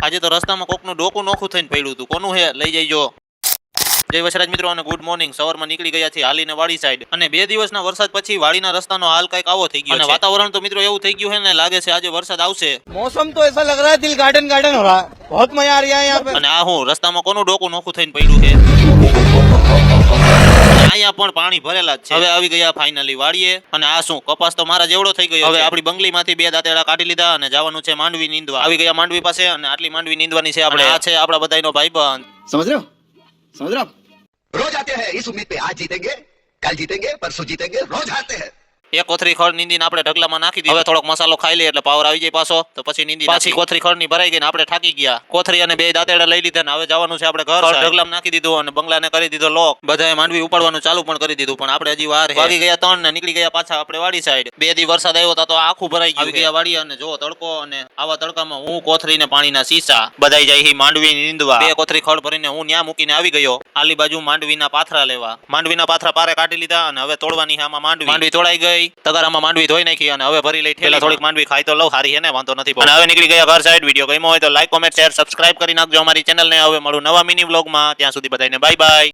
આજે તો રસ્તામાં કોકનું ડોકું નોખું થઈને પડ્યું હતું. કોનું હે લઈ જઈજો. જય વસરાજ મિત્રો અને ગુડ મોર્નિંગ. સવારમાં નીકળી ગયા છીએ હાલીને વાડી સાઈડ, અને 2 દિવસના વરસાદ પછી વાડીના રસ્તાનો હાલ કઈક આવો થઈ ગયો છે. વાતાવરણ તો મિત્રો એવું થઈ ગયું है ને, લાગે છે આજે વરસાદ આવશે. मौसम तो ऐसा लग रहा है दिल गार्डन गार्डन हो रहा है, बहुत मजा आ रहा है यहाँ पे। અને આ હું રસ્તામાં કોનું ડોકું નોખું થઈને પડ્યું છે. અહીંયા પણ પાણી ભરેલા જ છે. હવે આવી ગયા ફાઇનલી વાડીએ, અને આ શું કપાસ તો મારા જેવડો થઈ ગયો. હવે આપણી બંગલીમાંથી 2 દાંતેડા કાઢી લીધા અને જવાનું છે માંડવી નીંદવા. આવી ગયા માંડવી પાસે, અને આટલી માંડવી નીંદવાની છે આપણે. આ છે આપણા બધાનો ભાઈબંધ. समझ रहे हो, समझ रहे हो? रोज आते हैं इस उम्मीद पे आज जीतेंगे, कल जीतेंगे, परसों जीतेंगे, रोज हारते हैं। એક કોથરી ખડ નીંદીને આપણે ઢગલામાં નાખી દીધી. હવે થોડોક મસાલો ખાઈ લે એટલે પાવર આવી જાય પાછો. તો પછી નીંદી પાછી કોથરી ખડની ભરાઈ ગઈ ને આપણે થાકી ગયા. કોથરી અને 2 દાંતેડા લઈ લીધા ને હવે જવાનું છે આપણે ઘર. ઢગલામાં નાખી દીધું અને બંગલાને કરી દીધો લોક. બધાએ માંડવી ઉપાડવાનું ચાલુ પણ કરી દીધું, પણ આપણે હજી વાર. વાગી ગયા 3 ને નીકળી ગયા પાછા આપણે વાડી સાઈડ. 2 દી વરસાદ આવ્યો તો આખું ભરાઈ ગયું. આવી ગયા વાડી, અને જો તડકો, અને આવા તડકામાં હું કોથરીને પાણીના સીસા બધાઈ જાય માંડવી નીંદવા. 2 કોથરી ખડ ભરીને હું ન્યા મૂકીને આવી ગયો. આલી બાજુ માંડવીના પાથરા લેવા. માંડવીના પાથરા પારે કાઢી લીધા અને હવે તોડવાની આમાં માંડવી તોડાઈ ગઈ. તગારામાં માંડવી ધોઈ નાખી અને હવે ભરી લઈ ઠેલા. થોડીક માંડવી ખાઈ તો લઉં, સારી હે ને, વાંધો નથી. અને હવે નીકળી ગયા ઘર સાઈડ. વિડીયો ગમ્યો હોય તો લાઈક, કોમેન્ટ, શેર, સબસ્ક્રાઇબ કરી નાખજો અમારી ચેનલને. હવે મળું નવા મિની વ્લોગમાં. ત્યાં સુધી બધાને બાય બાય.